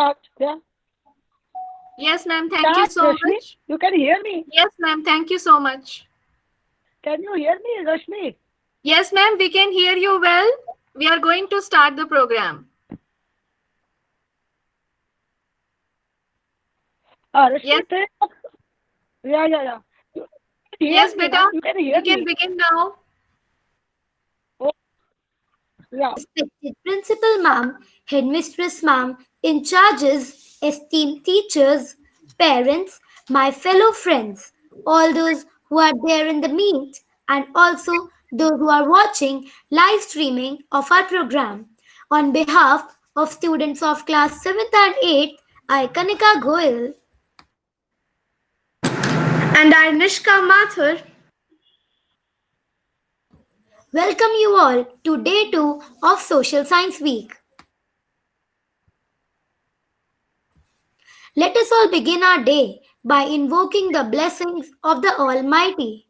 start. Yeah. Yes, ma'am. Thank you Start, so Rashmi. much. You can hear me. Yes, ma'am. Thank you so much. Can you hear me, Rashmi? Yes, ma'am. We can hear you well. We are going to start the program. Rashmi, Yes, yeah. You can hear yes, me, na? beta. You can hear We can me. begin now. Oh, yeah. Respected Principal Ma'am, Headmistress Ma'am, in charges, esteemed teachers, parents, my fellow friends, all those who are there in the meet, and also those who are watching live streaming of our program. On behalf of students of class 7th and 8th, I, Gunika Goel, And I, Nishka Mathur. welcome you all to day 2 of Social Science Week. Let us all begin our day by invoking the blessings of the Almighty.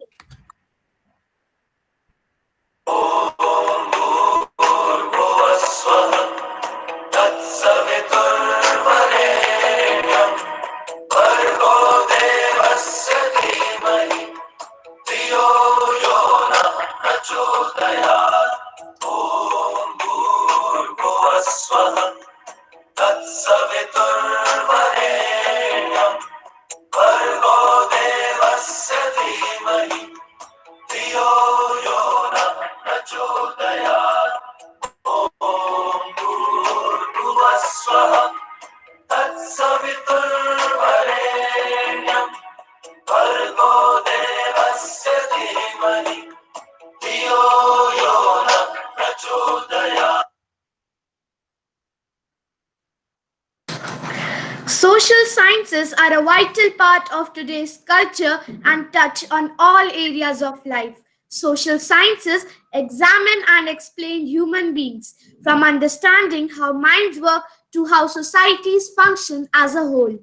Social sciences are a vital part of today's culture and touch on all areas of life. Social sciences examine and explain human beings, from understanding how minds work to how societies function as a whole.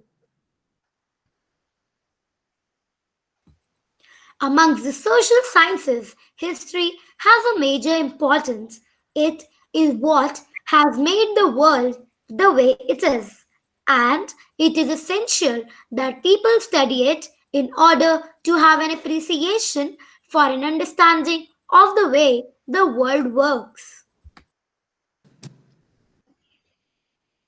Amongst the social sciences, history has a major importance. It is what has made the world the way it is, and it is essential that people study it in order to have an appreciation for an understanding of the way the world works.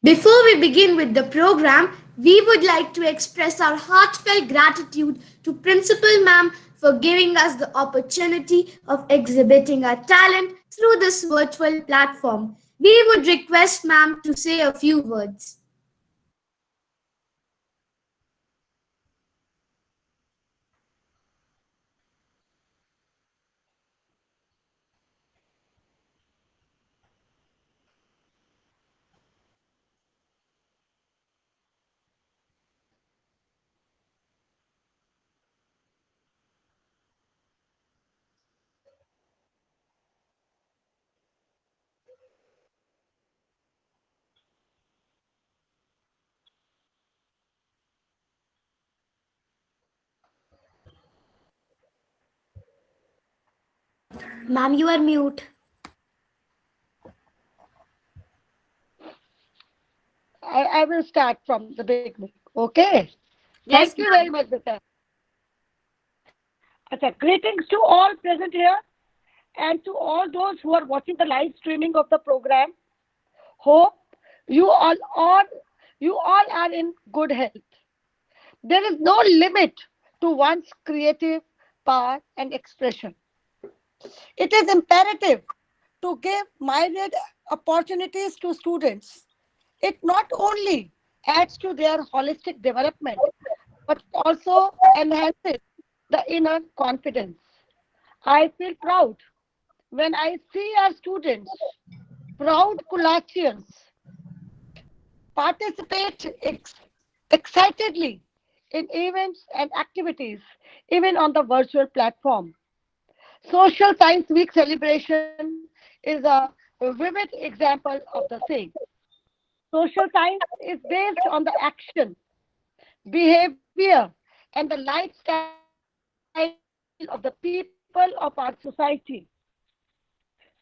Before we begin with the program, we would like to express our heartfelt gratitude to Principal Ma'am for giving us the opportunity of exhibiting our talent through this virtual platform. We would request Ma'am to say a few words. Ma'am, you are mute. I will start from the beginning. Okay. Yes, Thank you very ma'am. much, Beta. Greetings to all present here and to all those who are watching the live streaming of the program. Hope you all are in good health. There is no limit to one's creative power and expression. It is imperative to give myriad opportunities to students. It not only adds to their holistic development, but also enhances the inner confidence. I feel proud when I see our students, proud Kulachians, participate excitedly in events and activities, even on the virtual platform. Social Science Week celebration is a vivid example of the same. Social science is based on the action, behavior, and the lifestyle of the people of our society.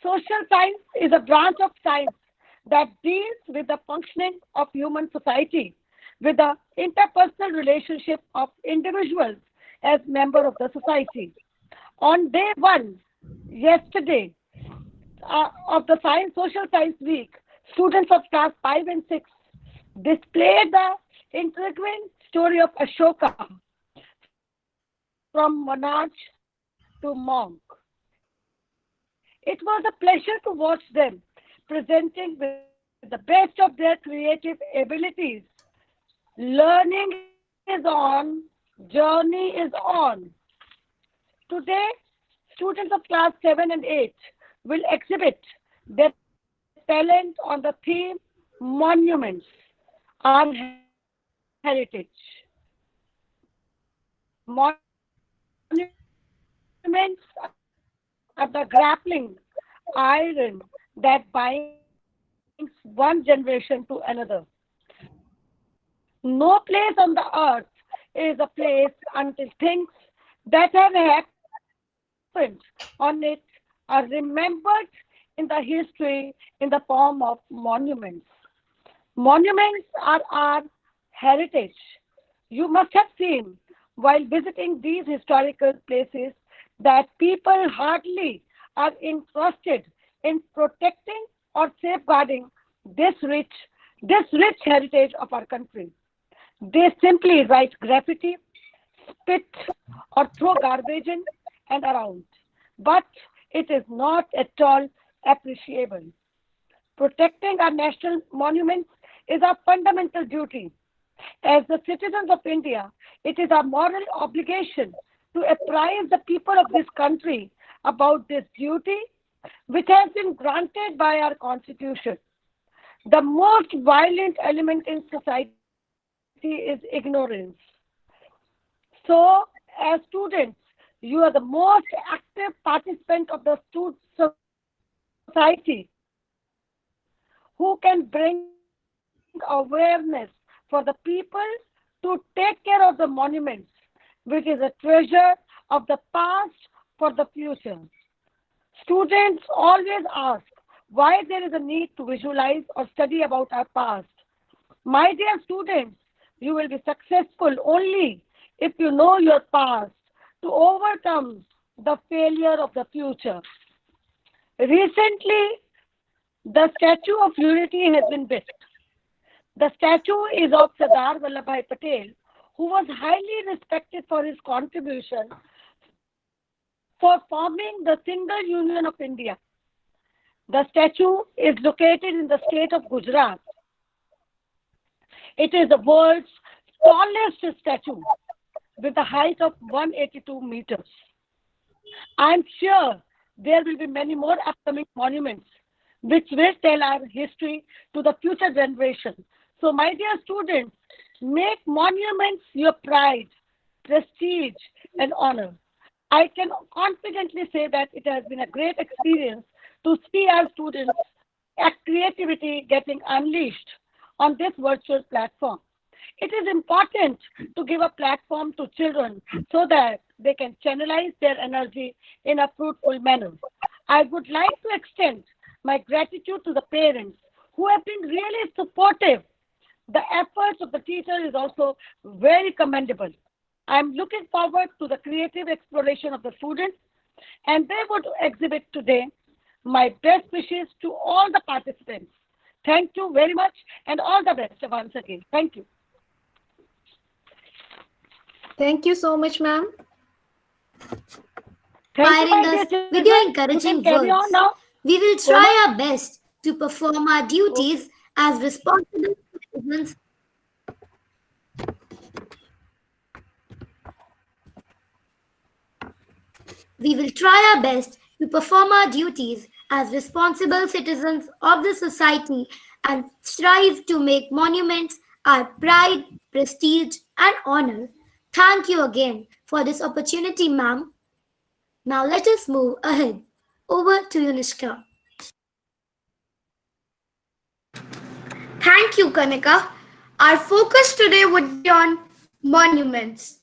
Social science is a branch of science that studies that deals with the functioning of human society, with the interpersonal relationship of individuals as member of the society. On day one, yesterday, of the Social Science Week, students of class 5 and 6 displayed the intriguing story of Ashoka from monarch to monk. It was a pleasure to watch them presenting with the best of their creative abilities. Learning is on, journey is on. Today, students of class 7 and 8 will exhibit their talent on the theme Monuments, our heritage. Monuments are the grappling iron that binds one generation to another. No place on the earth is a place until things that have happened on it are remembered in the history in the form of monuments. Monuments are our heritage. You must have seen while visiting these historical places that people hardly are interested in protecting or safeguarding this rich heritage of our country. They simply write graffiti, spit, or throw garbage in and around. But it is not at all appreciable. Protecting our national monuments is our fundamental duty. As the citizens of India, it is our moral obligation to apprise the people of this country about this duty which has been granted by our constitution. The most violent element in society is ignorance. So, as students, you are the most active participant of the society who can bring awareness for the people to take care of the monuments, which is a treasure of the past for the future. Students always ask why there is a need to visualize or study about our past. My dear students, you will be successful only if you know your past to overcome the failure of the future. Recently, the Statue of Unity has been built. The statue is of Sardar Vallabhbhai Patel, who was highly respected for his contribution for forming the single union of India. The statue is located in the state of Gujarat. It is the world's tallest statue with a height of 182 meters. I am sure there will be many more upcoming monuments which will tell our history to the future generation. So, my dear students, make monuments your pride, prestige, and honor. I can confidently say that it has been a great experience to see our students' creativity getting unleashed on this virtual platform. It is important to give a platform to children so that they can channelize their energy in a fruitful manner. I would like to extend my gratitude to the parents who have been really supportive. The efforts of the teacher is also very commendable. I am looking forward to the creative exploration of the students and they would exhibit today. My best wishes to all the participants. Thank you very much and all the best once again. Thank you. Thank you so much, ma'am. Thank you, Inspiring my us dear with children. your You can encouraging carry on words. now. We will Komal? try our best to perform our duties as responsible citizens. We will try our best to perform our duties as responsible citizens of the society and strive to make monuments our pride, prestige, and honor. Thank you again for this opportunity, ma'am. Now let us move ahead. Over to you, Nishka. Thank you, Kanika. Our focus today would be on monuments.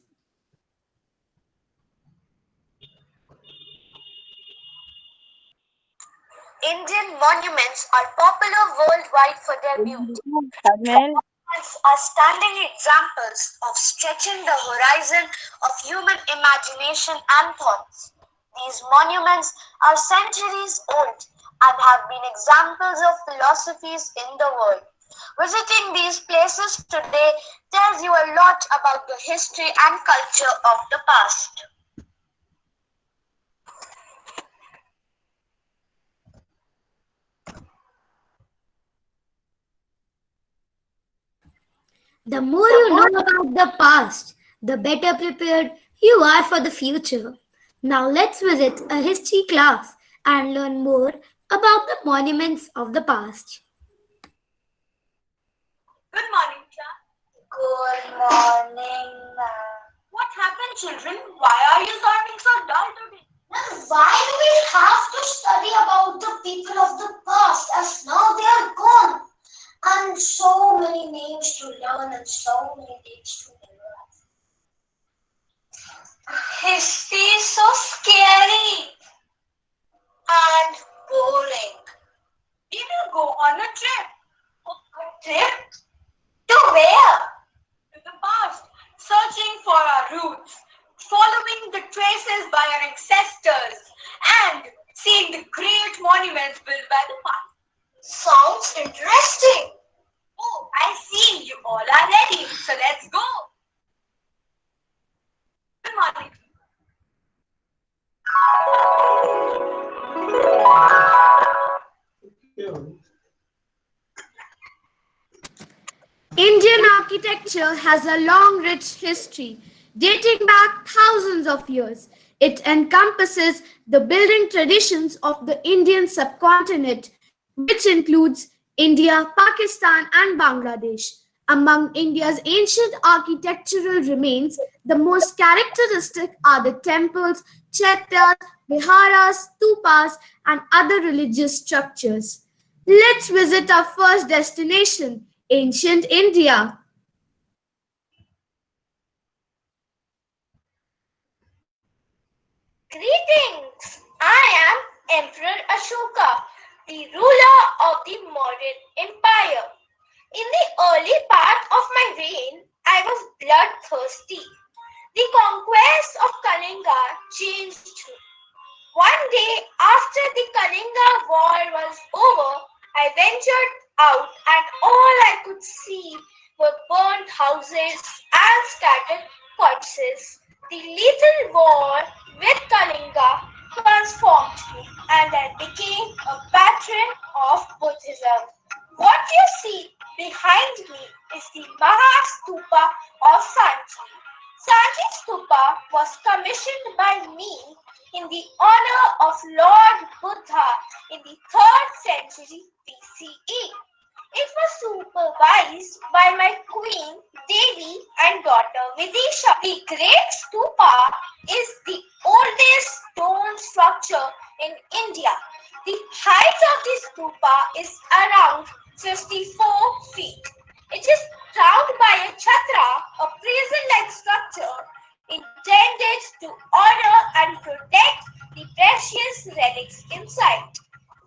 Indian monuments are popular worldwide for their beauty. Monuments are standing examples of stretching the horizon of human imagination and thoughts. These monuments are centuries old and have been examples of philosophies in the world. Visiting these places today tells you a lot about the history and culture of the past. The more you know about the past, the better prepared you are for the future. Now let's visit a history class and learn more about the monuments of the past. Good morning, class. Good morning, ma'am. What happened, children? Why are you sounding so dull today? Why do we have to study about the people of the past as now they are gone? And so many names to learn and so many dates to memorize. History is so scary and boring. We will go on a trip. A trip? To where? To the past, searching for our roots, following the traces by our ancestors, and seeing the great monuments built by the past. Sounds interesting. Oh, I see you all are ready, so let's go. Good morning. Indian architecture has a long, rich history dating back thousands of years. It encompasses the building traditions of the Indian subcontinent, which includes India, Pakistan, and Bangladesh. Among India's ancient architectural remains, the most characteristic are the temples, chettas, viharas, stupas, and other religious structures. Let's visit our first destination, ancient India. Greetings! I am Emperor Ashoka, the ruler of the Mauryan Empire. In the early part of my reign, I was bloodthirsty. The conquest of Kalinga changed me. One day after the Kalinga war was over, I ventured out and all I could see were burnt houses and scattered corpses. The little war with Kalinga transformed me and I became a patron of Buddhism. What you see behind me is the Mahastupa of Sanchi. Sanchi Stupa was commissioned by me in the honor of Lord Buddha in the 3rd century BCE. It was supervised by my queen Devi and daughter Vidisha. The Great Stupa is the oldest stone structure in India. The height of the stupa is around 54 feet. It is crowned by a chhatra, a prison-like structure intended to honor and protect the precious relics inside.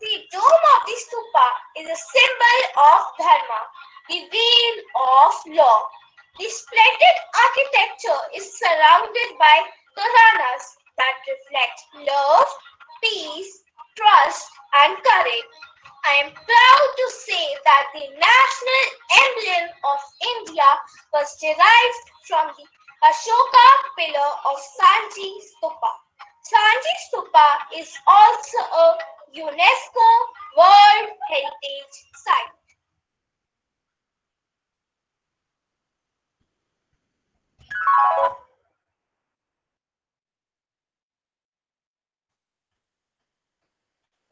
The dome of the stupa is a symbol of Dharma, the wheel of law. The splendid architecture is surrounded by toranas that reflect love, peace, trust, and courage. I am proud to say that the national emblem of India was derived from the Ashoka pillar of Sanchi Stupa. Sanchi Stupa is also a UNESCO World Heritage Site.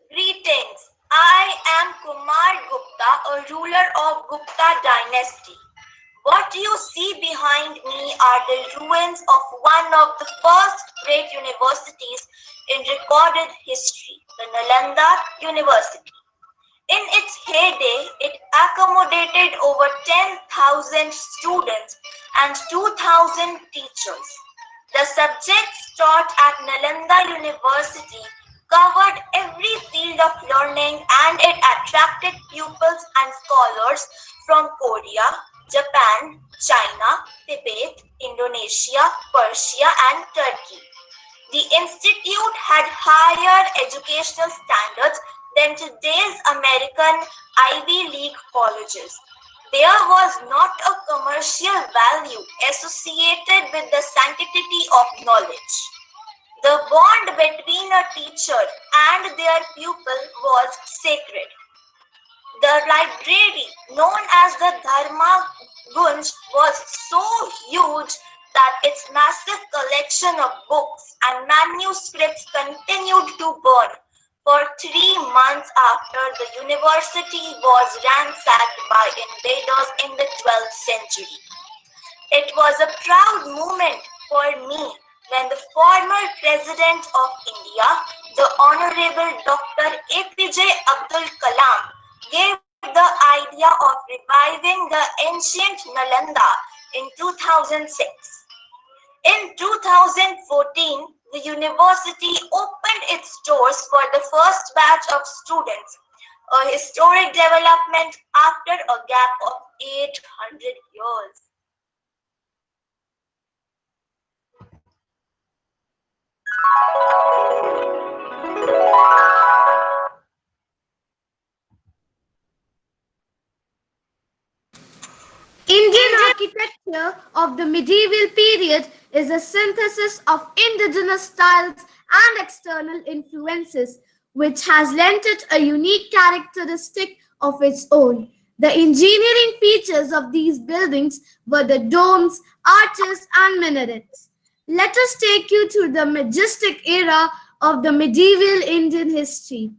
Greetings. I am Kumar Gupta, a ruler of Gupta dynasty. What you see behind me are the ruins of one of the first great universities in recorded history, the Nalanda University. In its heyday, it accommodated over 10,000 students and 2,000 teachers. The subjects taught at Nalanda University covered every field of learning, and it attracted pupils and scholars from Korea, Japan, China, Tibet, Indonesia, Persia, and Turkey. The institute had higher educational standards than today's American Ivy League colleges. There was not a commercial value associated with the sanctity of knowledge. The bond between a teacher and their pupil was sacred. The library, known as the Dharma Gunj, was so huge that its massive collection of books and manuscripts continued to burn for 3 months after the university was ransacked by invaders in the 12th century. It was a proud moment for me when the former President of India, the Honorable Dr. APJ Abdul Kalam, gave the idea of reviving the ancient Nalanda in 2006. In 2014, the university opened its doors for the first batch of students, a historic development after a gap of 800 years. Indian architecture of the medieval period is a synthesis of indigenous styles and external influences, which has lent it a unique characteristic of its own. The engineering features of these buildings were the domes, arches, and minarets. Let us take you through the majestic era of the medieval Indian history.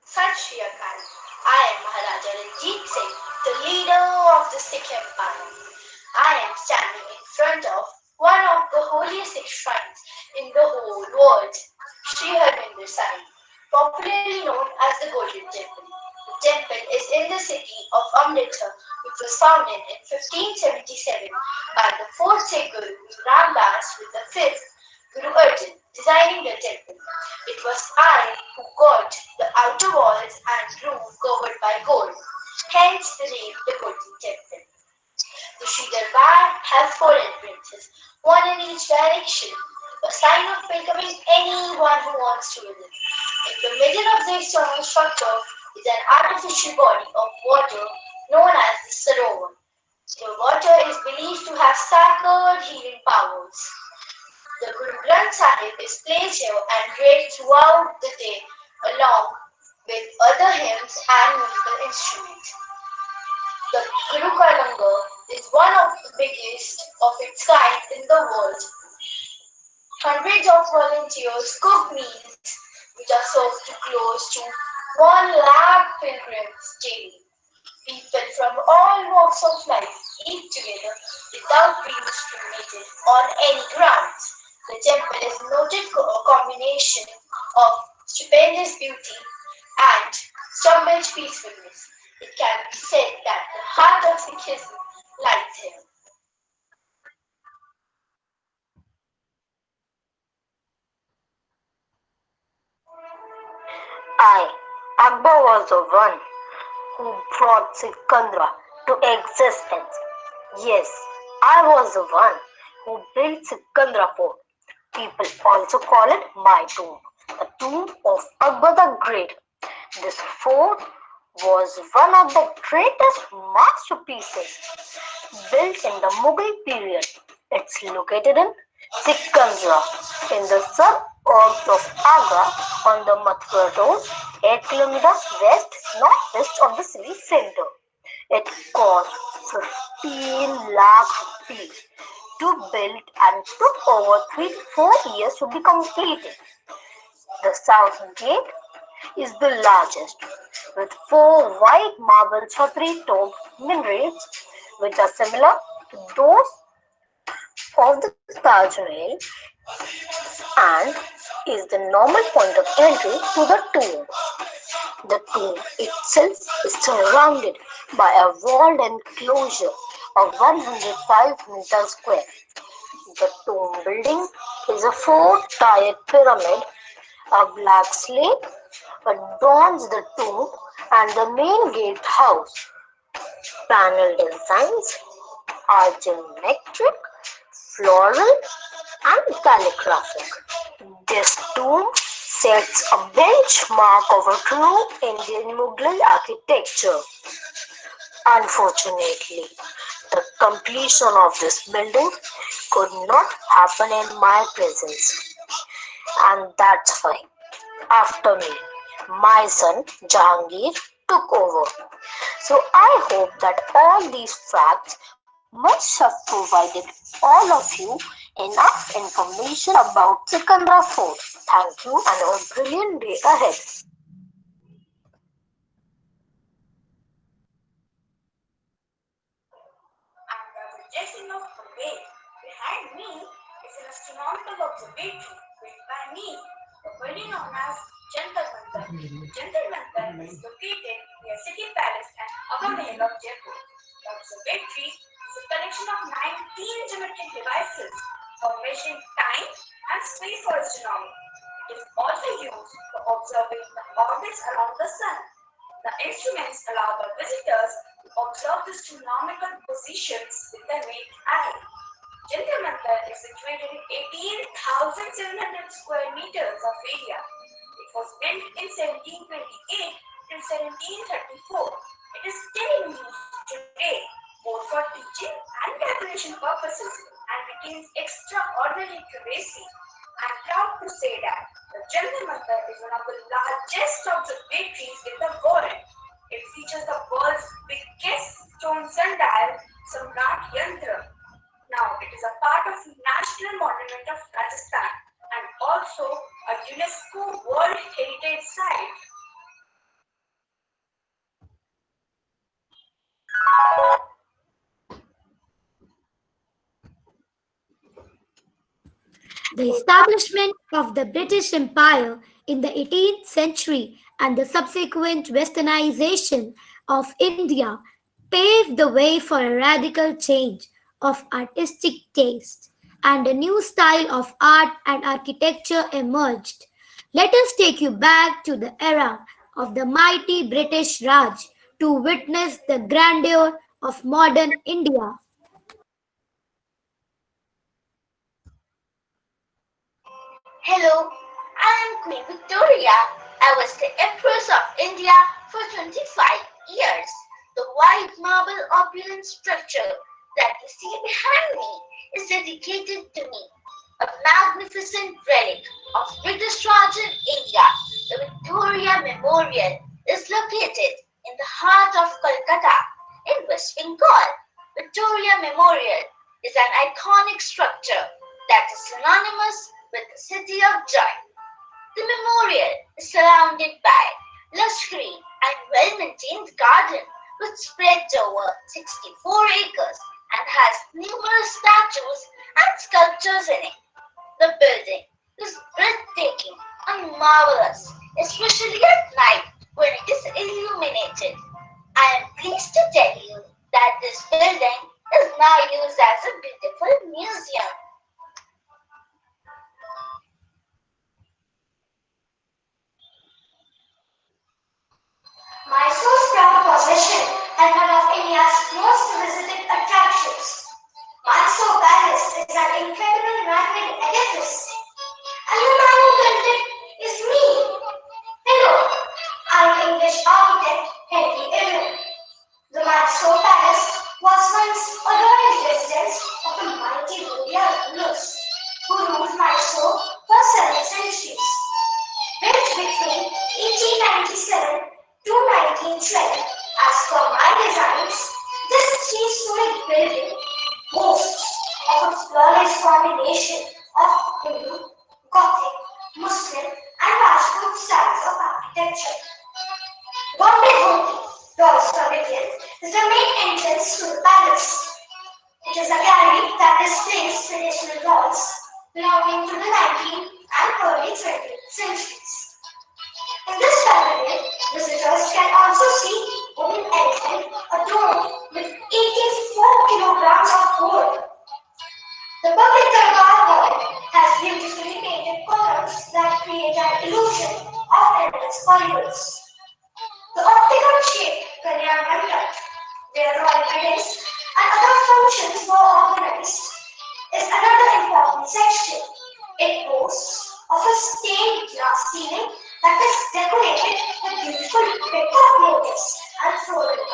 Sat Shri Akal. I am Maharaja Ranjit Singh, the leader of the Sikh Empire. I am standing in front of one of the holiest Sikh shrines in the whole world, Sri Harmandir Sahib, popularly known as the Golden Temple. The temple is in the city of Amritsar, which was founded in 1577 by the fourth Sikh Guru Ramdas with the fifth Guru Arjan, designing the temple. It was I who got the outer walls and roof covered by gold, hence the name the Golden Temple. The Sri Darbar has four entrances, one in each direction, a sign of welcoming anyone who wants to visit. In the middle of the external structure is an artificial body of water known as the Sarovar. The water is believed to have sacred healing powers. The Guru Granth Sahib is placed here and read throughout the day along with other hymns and musical instruments. The Guru Kalanga is one of the biggest of its kind in the world. Hundreds of volunteers cook meals which are served to close to 1 lakh pilgrims daily. People from all walks of life eat together without being discriminated on any grounds. The temple is a noted combination of stupendous beauty and stumbled peacefulness. It can be said that the heart of Sikhism lies here. I, Akbar, was the one who brought Sikandra to existence. Yes, I was the one who built Sikandra Fort. People also call it my tomb, the tomb of Akbar the Great. This fort was one of the greatest masterpieces built in the Mughal period. It's located in Sikandra, in the suburbs of Agra on the Mathura road, 8 kilometers west-northwest of the city center. It cost 15 lakh rupees to build and took over 3 to 4 years to be completed. The south gate is the largest, with 4 white marble chhatri-topped minarets, which are similar to those of the Taj Mahal and is the normal point of entry to the tomb. The tomb itself is surrounded by a walled enclosure of 105-meter square. The tomb building is a four-tiered pyramid. A black slate adorns the tomb and the main gatehouse. Panel designs are geometric, floral, and calligraphic. This tomb sets a benchmark of a true Indian Mughal architecture. Unfortunately, the completion of this building could not happen in my presence, and that's why, after me, my son Jahangir took over. So I hope that all these facts must have provided all of you enough information about Sikandra Fort. Thank you and a brilliant day ahead. And the suggestion of the way behind me is an astronomical observatory built by me, popularly known as Jantar Mantar. Jantar Mantar is located near City Palace and Upper Mahal of Jaipur. The observatory is a collection of 19 geometric devices for measuring time and space for astronomy. It is also used for observing the orbits around the sun. The instruments allow the visitors to observe the astronomical positions with the naked eye. Jantar Mantar is situated in 18,700 square meters of area. It was built in 1728 till 1734. It is still in use today, both for teaching and calculation purposes, and retains extraordinary accuracy. I am proud to say that the Jantar Mantar is one of the largest observatories in the world. It features the world's biggest stone sundial, Samrat Yantra. Now, it is a part of National Monument of Rajasthan and also a UNESCO World Heritage Site. The establishment of the British Empire in the 18th century and the subsequent westernization of India paved the way for a radical change of artistic taste, and a new style of art and architecture emerged. Let us take you back to the era of the mighty British Raj to witness the grandeur of modern India. Hello, I am Queen Victoria. I was the Empress of India for 25 years. The white marble opulent structure that you see behind me is dedicated to me, a magnificent relic of British Raj in India. The Victoria Memorial is located in the heart of Kolkata in West Bengal. Victoria Memorial is an iconic structure that is synonymous with the city of joy. The memorial is surrounded by lush green and well-maintained garden which spreads over 64 acres and has numerous statues and sculptures in it. The building is breathtaking and marvelous, especially at night when it is illuminated. I am pleased to tell you that this building is now used as a beautiful museum. Mysore's proud possession and one of India's most visited attractions. Mysore Palace is an incredible man-made edifice, and the man who built it is me. Hello, I'm English architect Henry Aaron. The Mysore Palace was once a royal residence of the mighty Gaudiya rulers who ruled Mysore for 7 centuries. Built between 1897 to 1912, as per my designs, this three-story building boasts of a flawless combination of Hindu, Gothic, Muslim, and Rajput styles of architecture. Bombay Hoti, Doors Pavilion, is the main entrance to the palace. It is a gallery that displays traditional dolls belonging to the 19th and early 20th centuries. In this pavilion, visitors can also see wooden elephant adorned with 84 kilo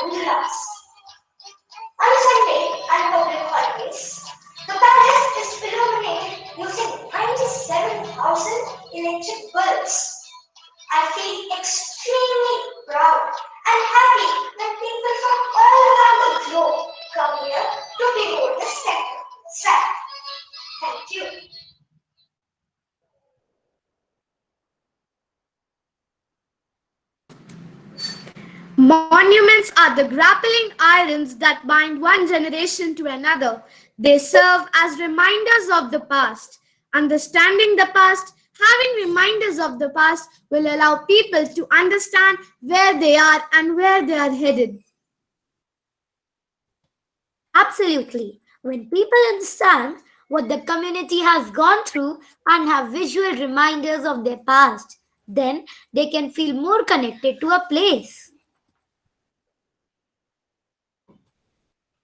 ullas. On Sunday and public holidays, the palace is illuminated using 97,000 electric bulbs. I feel extremely proud and happy when people from all around the globe come here to behold the spectacle. Thank you. Monuments are the grappling irons that bind one generation to another. They serve as reminders of the past. Understanding the past, having reminders of the past will allow people to understand where they are and where they are headed. Absolutely. When people understand what the community has gone through and have visual reminders of their past, then they can feel more connected to a place.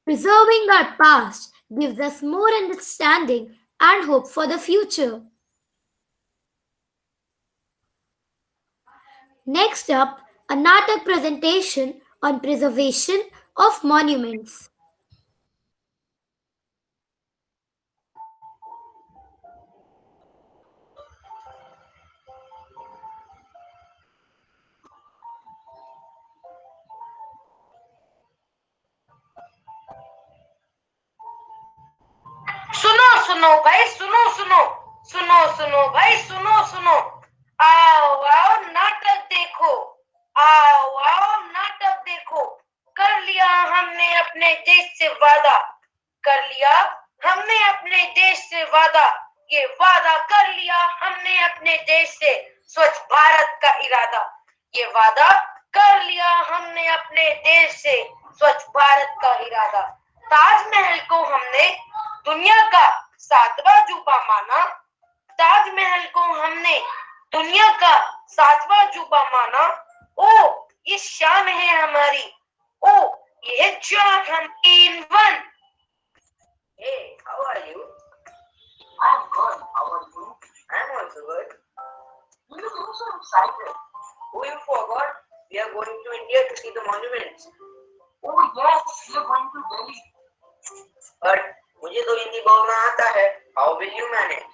Preserving our past gives us more understanding and hope for the future. Next up, a Natak presentation on preservation of monuments. सुनो सुनो भाई सुनो सुनो सुनो सुनो भाई सुनो सुनो आओ आओ नाटक देखो आओ आओ नाटक देखो कर लिया हमने अपने देश से वादा कर लिया हमने अपने देश से वादा ये वादा कर लिया हमने अपने देश से स्वच्छ भारत का इरादा ये वादा कर लिया हमने अपने देश से स्वच्छ भारत का इरादा ताजमहल को हमने दुनिया का 7वां अजूबा माना ताजमहल को हमने दुनिया का 7वां अजूबा माना ओ ये शान है हमारी ओ ये जान हम in one Hey, how are you? I'm good. How are you? I'm also good. You look so excited. Oh, you forgot? We are going to India to see the monuments. Oh yes, we are going to Delhi. But मुझे तो हिंदी बोलना आता है. How will you manage?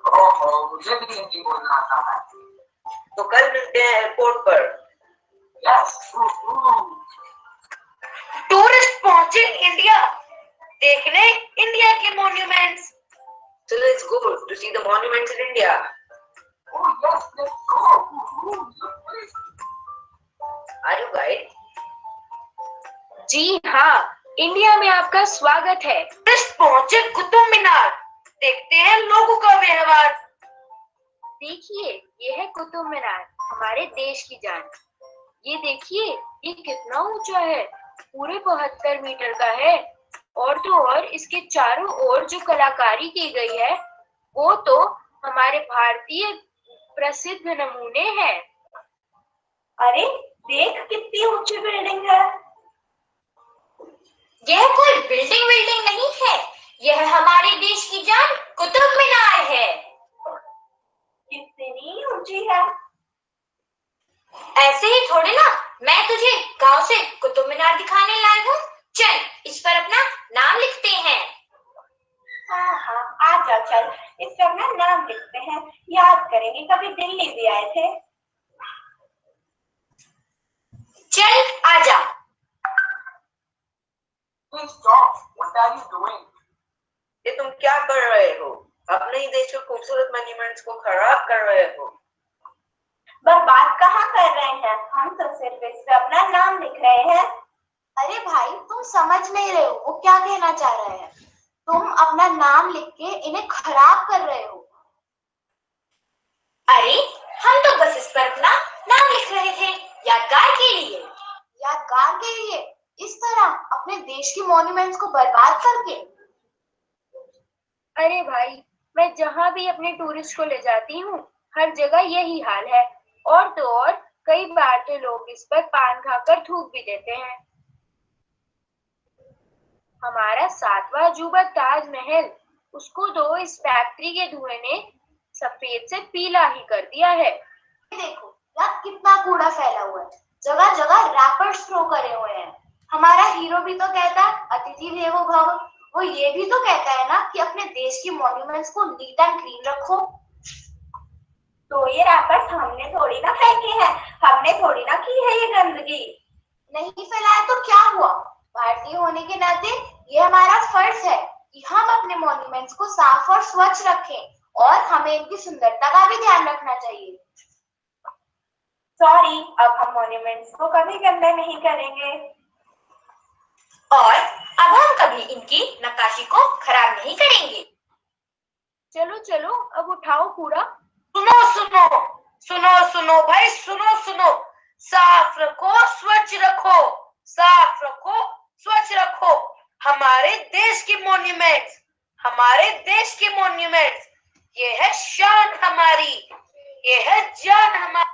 Oh, मुझे भी हिंदी बोलना आता है. तो कल मिलते हैं एयरपोर्ट पर. Yes. टूरिस्ट पहुंचे इंडिया देखने इंडिया के monuments. So let's go to see the monuments in India. Oh yes, let's go. Are you guide? जी हाँ, इंडिया में आपका स्वागत है. टूरिस्ट पहुंचे कुतुब मीनार देखते हैं लोगों का व्यवहार. देखिए, ये है कुतुब मीनार, हमारे देश की जान. ये देखिए, ये कितना ऊंचा है, पूरे 72 मीटर का है. और तो और इसके चारों ओर जो कलाकारी की गई है वो तो हमारे भारतीय प्रसिद्ध नमूने हैं. अरे देख कितनी ऊंची बिल्डिंग है. यह कोई बिल्डिंग नहीं है, यह हमारे देश की जान कुतुब मीनार है. कितनी ऊंची है. ऐसे ही थोड़ी ना, मैं तुझे गांव से कुतुब मीनार दिखाने लाई हूँ. चल, इस पर अपना नाम लिखते हैं. हाँ आ जा चल, इस पर अपना नाम लिखते हैं. याद करेंगे कभी दिल्ली भी आए थे. चल आजा. What are you doing? ये तुम क्या कर रहे हो? अपने ही देश के खूबसूरत मॉन्यूमेंट्स को खराब कर रहे हो. बर्बाद कहाँ कर रहे हैं, हम तो सिर्फ इस पे अपना नाम लिख रहे हैं. अरे भाई, तुम समझ नहीं रहे हो वो क्या कहना चाह रहे हैं. तुम अपना नाम लिख के इन्हें खराब कर रहे हो. अरे हम तो बस इस पर अपना नाम लिख रहे थे, यादगार के लिए. यादगार के लिए? इस तरह अपने देश की मॉन्यूमेंट्स को बर्बाद करके? अरे भाई, मैं जहाँ भी अपने टूरिस्ट को ले जाती हूँ हर जगह यही हाल है. और तो और कई बार तो लोग इस पर पान खाकर थूक भी देते हैं. हमारा 7वां अजूबा ताजमहल, उसको तो इस फैक्ट्री के धुएं ने सफेद से पीला ही कर दिया है. देखो यार, कितना कूड़ा फैला हुआ है. जगह जगह रैपर्स थ्रो करे हुए हैं। हमारा हीरो भी तो कहता है अतिथि देवो भव, वो ये भी तो कहता है ना कि अपने देश की मॉन्यूमेंट्स को नीट एंड क्लीन रखो। तो ये रैपर्स हमने थोड़ी ना फेंके हैं, हमने थोड़ी ना की है ये गंदगी। नहीं फैलाया तो क्या हुआ, भारतीय होने के नाते ये हमारा फर्ज है कि हम अपने मॉन्यूमेंट्स को साफ और स्वच्छ रखें और हमें इनकी सुंदरता का भी ध्यान रखना चाहिए। सॉरी, अब हम मॉन्यूमेंट्स को कभी गंदा नहीं करेंगे और अब हम कभी इनकी नक्काशी को खराब नहीं करेंगे। चलो चलो अब उठाओ कूड़ा। सुनो सुनो सुनो सुनो भाई, सुनो सुनो, साफ रखो स्वच्छ रखो, साफ रखो स्वच्छ रखो हमारे देश की मॉन्यूमेंट्स, हमारे देश की मॉन्यूमेंट्स। ये है शान हमारी, ये है जान हमारी।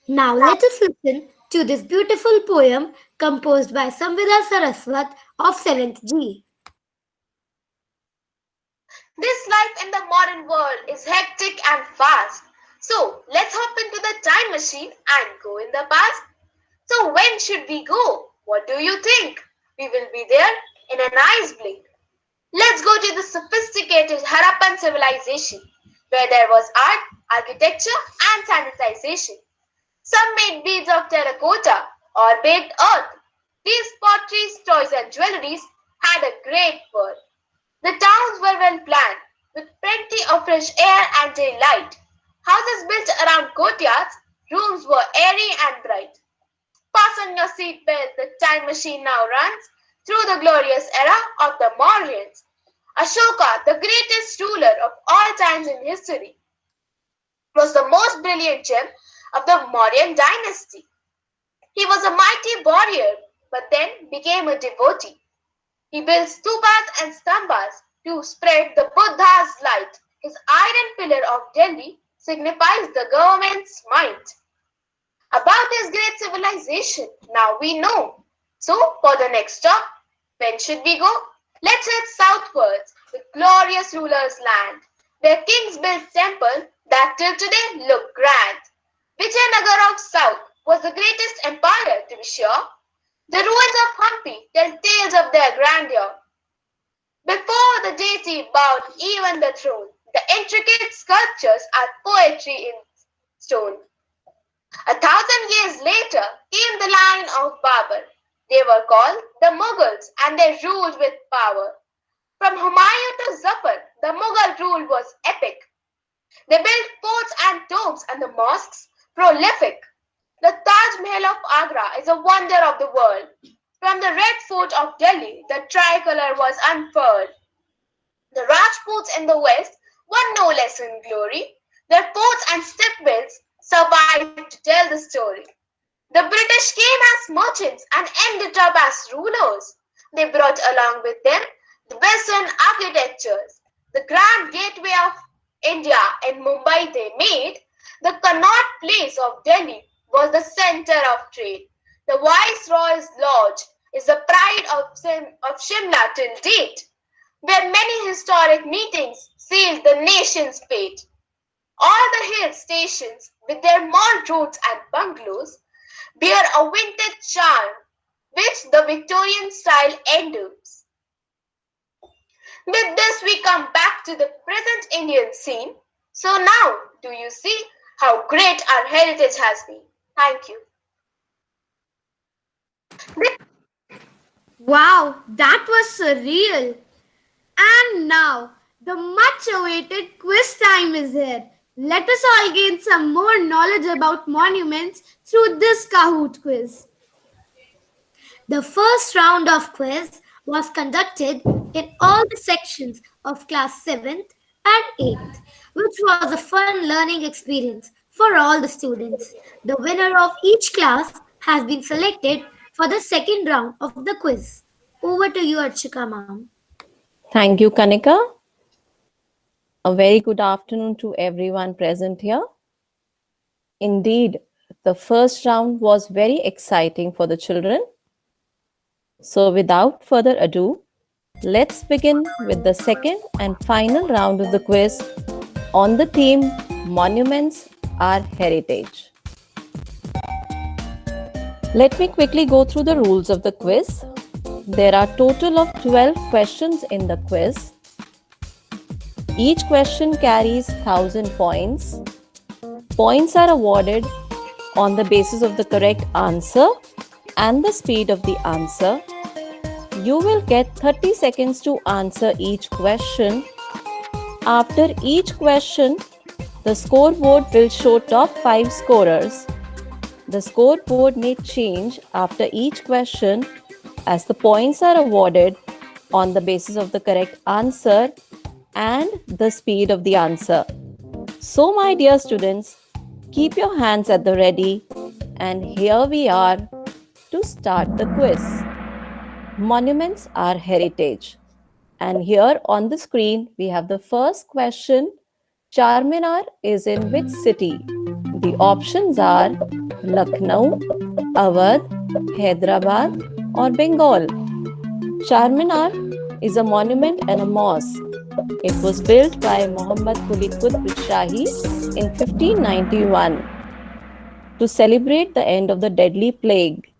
Now let us listen to this beautiful poem composed by Samvida Saraswat of 7th G. This life in the modern world is hectic and fast. So let's hop into the time machine and go in the past. So when should we go? What do you think? We will be there in an ice blink. Let's go to the sophisticated Harappan civilization where there was art, architecture and sanitization. Some made beads of terracotta or baked earth. These potteries, toys and jewelries had a great world. The towns were well planned, with plenty of fresh air and daylight. Houses built around courtyards, rooms were airy and bright. Fasten your seatbelt, the time machine now runs through the glorious era of the Mauryans. Ashoka, the greatest ruler of all times in history, was the most brilliant gem of the Mauryan dynasty. He was a mighty warrior, but then became a devotee. He built stupas and stambas to spread the Buddha's light. His iron pillar of Delhi signifies the government's might. About his great civilization, now we know. So, for the next stop, when should we go? Let's head southwards, the glorious ruler's land, where kings built temples that till today look grand. Vijayanagar of South was the greatest empire, to be sure. The ruins of Hampi tell tales of their grandeur. Before the deity bowed even the throne. The intricate sculptures are poetry in stone. 1,000 years later came the line of Babur. They were called the Mughals and they ruled with power. From Humayun to Zafar, the Mughal rule was epic. They built forts and tombs and the mosques prolific. The Taj Mahal of Agra is a wonder of the world. From the Red Fort of Delhi, the tricolor was unfurled. The Rajputs in the west won no less in glory. Their forts and stepwells survived to tell the story. The British came as merchants and ended up as rulers. They brought along with them the Western architectures. The Grand Gateway of India in Mumbai they made. The Connaught Place of Delhi was the center of trade. The Viceroy's Lodge is the pride of Shimla till date, where many historic meetings sealed the nation's fate. All the hill stations, with their mall roads and bungalows, bear a vintage charm which the Victorian style endures. With this, we come back to the present Indian scene. So now, do you see how great our heritage has been? Thank you. Wow, that was surreal. And now, the much awaited quiz time is here. Let us all gain some more knowledge about monuments through this Kahoot quiz. The first round of quiz was conducted in all the sections of class 7th and 8th, which was a fun learning experience for all the students. The winner of each class has been selected for the second round of the quiz. Over to you, Archika ma'am. Thank you, Kanika. A very good afternoon to everyone present here. Indeed, the first round was very exciting for the children. So without further ado, let's begin with the second and final round of the quiz on the theme Monuments are Heritage. Let me quickly go through the rules of the quiz. There are total of 12 questions in the quiz. Each question carries 1000 points. Points are awarded on the basis of the correct answer and the speed of the answer. You will get 30 seconds to answer each question. After each question, the scoreboard will show top 5 scorers. The scoreboard may change after each question as the points are awarded on the basis of the correct answer and the speed of the answer. So, my dear students, keep your hands at the ready, and here we are to start the quiz. Monuments are heritage. And here on the screen, we have the first question. Charminar is in which city? The options are Lucknow, Awadh, Hyderabad, or Bengal. Charminar is a monument and a mosque. It was built by Muhammad Quli Qutb Shahi in 1591 to celebrate the end of the deadly plague.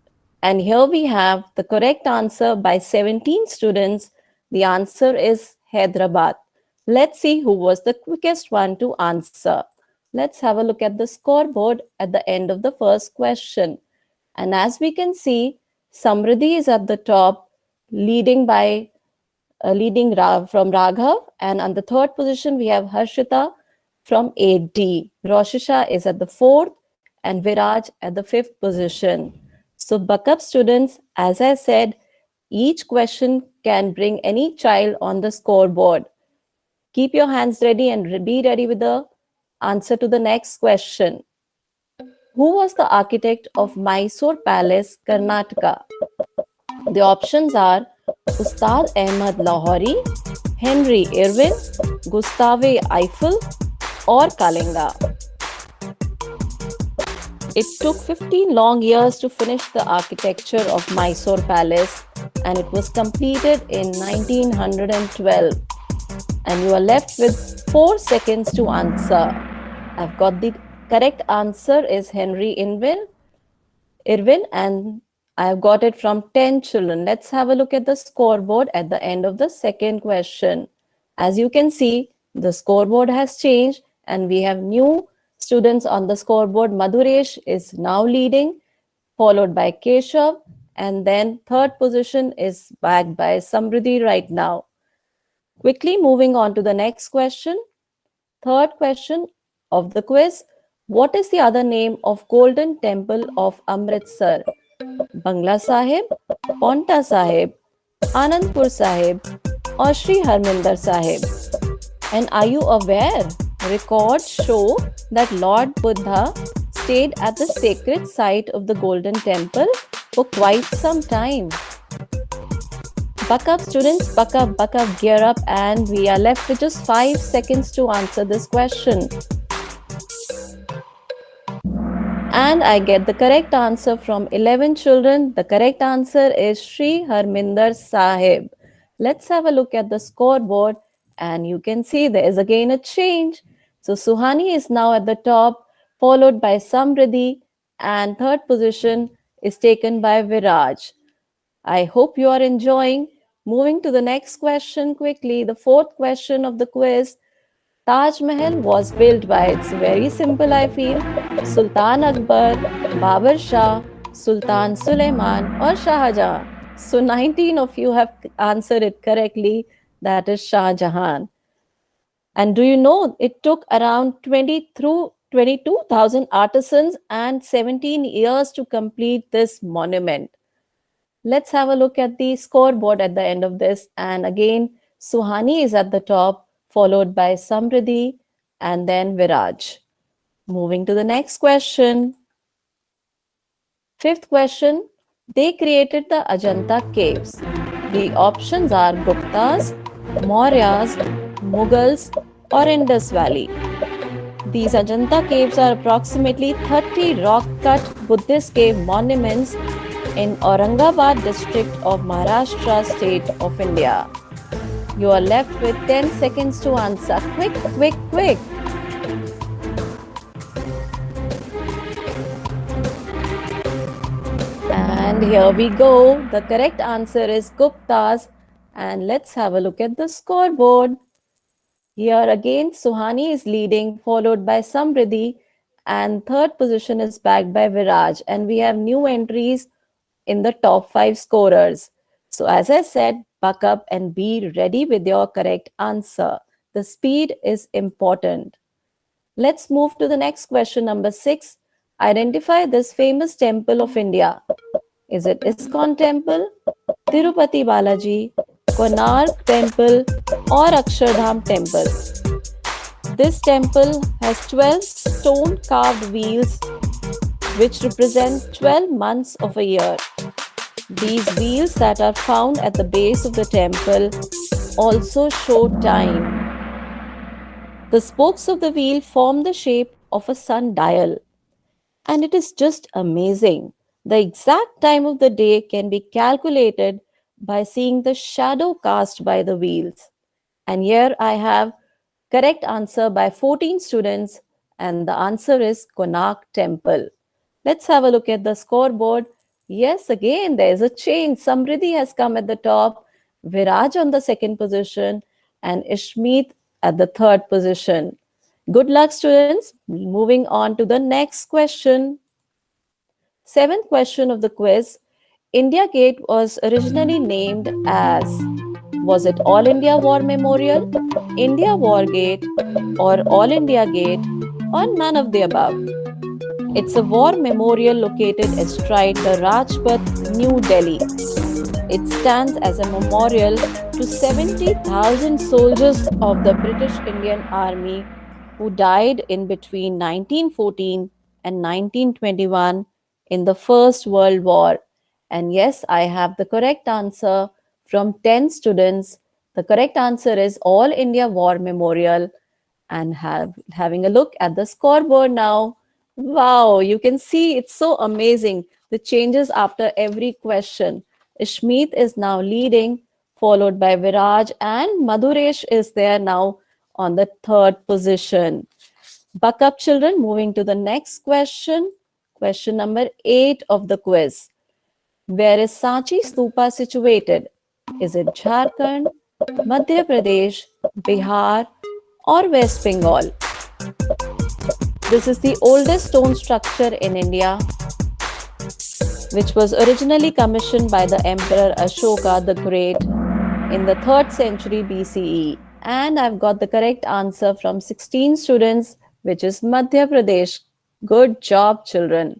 And here we have the correct answer by 17 students. The answer is Hyderabad. Let's see who was the quickest one to answer. Let's have a look at the scoreboard at the end of the first question. And as we can see, Samridhi is at the top, leading from Raghav. And on the third position, we have Harshita from 8D. Roshisha is at the fourth and Viraj at the fifth position. So buck up students, as I said, each question can bring any child on the scoreboard. Keep your hands ready and be ready with the answer to the next question. Who was the architect of Mysore Palace, Karnataka? The options are Ustad Ahmad Lahori, Henry Irwin, Gustave Eiffel, or Kalinga. It took 15 long years to finish the architecture of Mysore Palace, and it was completed in 1912. And you are left with 4 seconds to answer. I've got the correct answer is Henry Irwin, and I've got it from 10 children. Let's have a look at the scoreboard at the end of the second question. As you can see, the scoreboard has changed and we have new students on the scoreboard. Madhuresh is now leading, followed by Keshav, and then third position is backed by Samridhi right now. Quickly moving on to the next question. Third question of the quiz. What is the other name of Golden Temple of Amritsar? Bangla Sahib, Paonta Sahib, Anandpur Sahib, or Sri Harminder Sahib? And are you aware? Records show that Lord Buddha stayed at the sacred site of the Golden Temple for quite some time. Buck up students, buck up, gear up, and we are left with just 5 seconds to answer this question. And I get the correct answer from 11 children. The correct answer is Sri Harminder Sahib. Let's have a look at the scoreboard, and you can see there is again a change. So Suhani is now at the top, followed by Samridhi, and third position is taken by Viraj. I hope you are enjoying. Moving to the next question quickly, the fourth question of the quiz. Taj Mahal was built by, it's very simple I feel, Sultan Akbar, Babur Shah, Sultan Suleiman, or Shah Jahan. So 19 of you have answered it correctly, that is Shah Jahan. And do you know it took around 22,000 artisans and 17 years to complete this monument. Let's have a look at the scoreboard at the end of this. And again, Suhani is at the top, followed by Samridhi and then Viraj. Moving to the next question. Fifth question. They created the Ajanta caves. The options are Guptas, Mauryas, Mughals, or Indus Valley. These Ajanta caves are approximately 30 rock-cut Buddhist cave monuments in Aurangabad district of Maharashtra state of India. You are left with 10 seconds to answer. Quick, quick, quick. And here we go. The correct answer is Gupta's. And let's have a look at the scoreboard. Here again, Suhani is leading, followed by Samridhi, and third position is backed by Viraj. And we have new entries in the top 5 scorers. So, as I said, buck up and be ready with your correct answer. The speed is important. Let's move to the next question, number 6. Identify this famous temple of India. Is it ISKCON temple, Tirupati Balaji, Konark temple, or Akshardham temple? This temple has 12 stone carved wheels which represent 12 months of a year. These wheels that are found at the base of the temple also show time. The spokes of the wheel form the shape of a sundial. And it is just amazing. The exact time of the day can be calculated by seeing the shadow cast by the wheels. And here I have correct answer by 14 students, and the answer is Konark Temple. Let's have a look at the scoreboard. Yes, again, there is a change. Samridhi has come at the top, Viraj on the second position, and Ishmeet at the third position. Good luck, students. Moving on to the next question. Seventh question of the quiz. India Gate was originally named as, was it All India War Memorial, India War Gate, or All India Gate, or none of the above? It's a war memorial located astride the Rajpath, New Delhi. It stands as a memorial to 70,000 soldiers of the British Indian Army who died in between 1914 and 1921 in the First World War. And yes, I have the correct answer from 10 students. The correct answer is All India War Memorial. And having a look at the scoreboard now. Wow, you can see it's so amazing. The changes after every question. Ishmeet is now leading, followed by Viraj, and Madhuresh is there now on the third position. Buck up, children. Moving to the next question. Question number 8 of the quiz. Where is Sanchi Stupa situated? Is it Jharkhand, Madhya Pradesh, Bihar, or West Bengal? This is the oldest stone structure in India, which was originally commissioned by the Emperor Ashoka the Great in the 3rd century BCE. And I've got the correct answer from 16 students, which is Madhya Pradesh. Good job, children.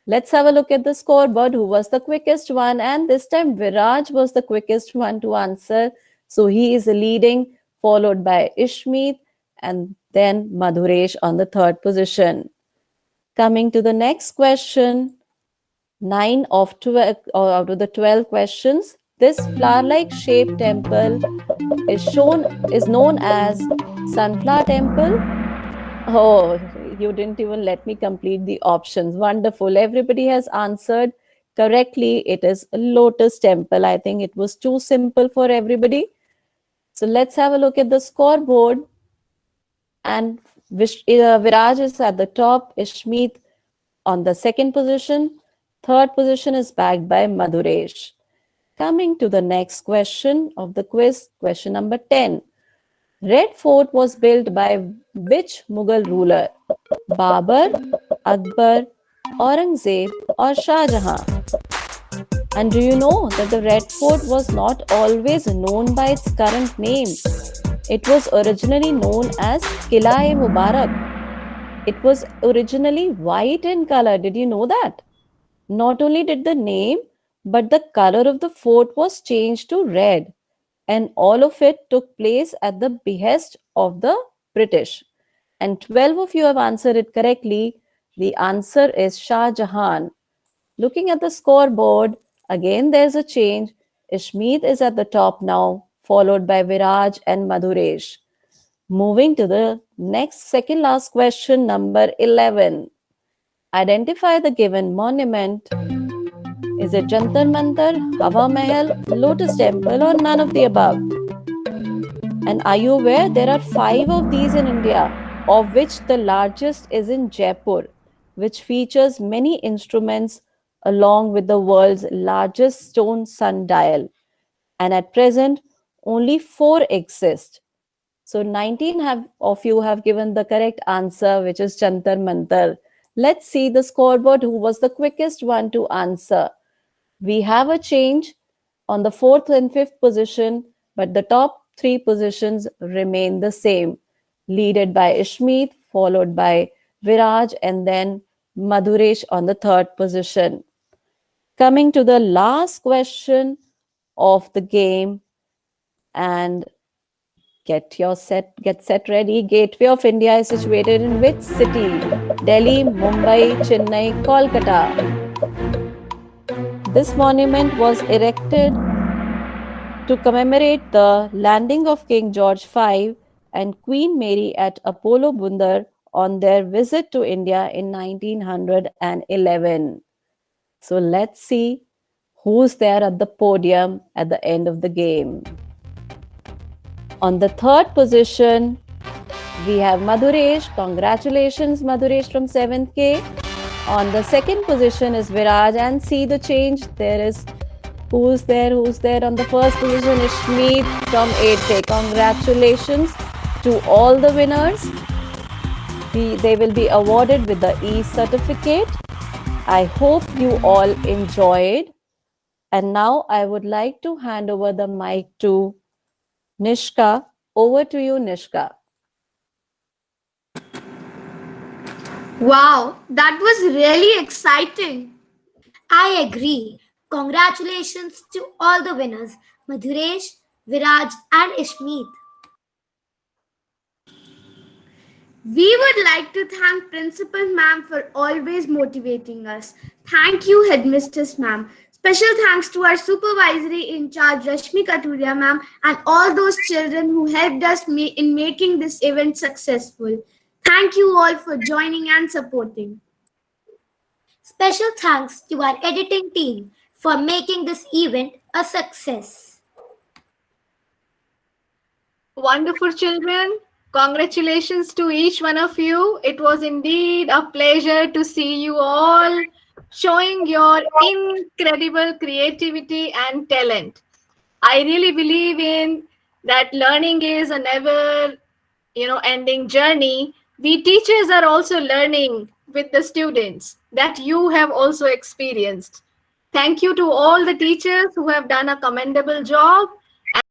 Let's have a look at the scoreboard. Who was the quickest one? And this time Viraj was the quickest one to answer. So he is leading, followed by Ishmeet, and then Madhuresh on the third position. Coming to the next question, 9 of 12 out of the 12 questions. This flower-like shaped temple is known as Sunflower Temple. Oh, you didn't even let me complete the options. Wonderful. Everybody has answered correctly. It is a Lotus Temple. I think it was too simple for everybody. So let's have a look at the scoreboard. And Viraj is at the top, Ishmeet on the second position. Third position is backed by Madhuresh. Coming to the next question of the quiz, question number 10. Red Fort was built by which Mughal ruler? Babur, Akbar, Aurangzeb, or Shah Jahan? And do you know that the Red Fort was not always known by its current name? It was originally known as Qila-e-Mubarak. It was originally white in color. Did you know that? Not only did the name, but the color of the fort was changed to red. And all of it took place at the behest of the British. And 12 of you have answered it correctly. The answer is Shah Jahan. Looking at the scoreboard, again there's a change. Ishmeet is at the top now, followed by Viraj and Madhuresh. Moving to the next second last question, number 11. Identify the given monument. Is it Jantar Mantar, Hawa Mahal, Lotus Temple, or none of the above? And are you aware there are 5 of these in India, of which the largest is in Jaipur, which features many instruments along with the world's largest stone sundial. And at present, only 4 exist. So 19 of you have given the correct answer, which is Jantar Mantar. Let's see the scoreboard who was the quickest one to answer. We have a change on the 4th and 5th position, but the top 3 positions remain the same, leaded by Ishmeet, followed by Viraj, and then Madhuresh on the 3rd position. Coming to the last question of the game, and get set ready. Gateway of India is situated in which city? Delhi, Mumbai, Chennai, Kolkata. This monument was erected to commemorate the landing of King George V and Queen Mary at Apollo Bundar on their visit to India in 1911. So let's see who's there at the podium at the end of the game. On the 3rd position, we have Madhuresh. Congratulations, Madhuresh from 7th K. On the 2nd position is Viraj, and see the change. There is who's there on the 1st position is Shmeet from 8th K. Congratulations to all the winners. They will be awarded with the e-certificate. I hope you all enjoyed. And now I would like to hand over the mic to Nishka. Over to you, Nishka. Wow, that was really exciting. I agree. Congratulations to all the winners, Madhuresh, Viraj, and Ishmeet. We would like to thank Principal Ma'am for always motivating us. Thank you, Headmistress Ma'am. Special thanks to our supervisory in charge, Rashmi Kathuria Ma'am, and all those children who helped us in making this event successful. Thank you all for joining and supporting. Special thanks to our editing team for making this event a success. Wonderful children. Congratulations to each one of you. It was indeed a pleasure to see you all showing your incredible creativity and talent. I really believe in that learning is a never, ending journey. We teachers are also learning with the students that you have also experienced. Thank you to all the teachers who have done a commendable job.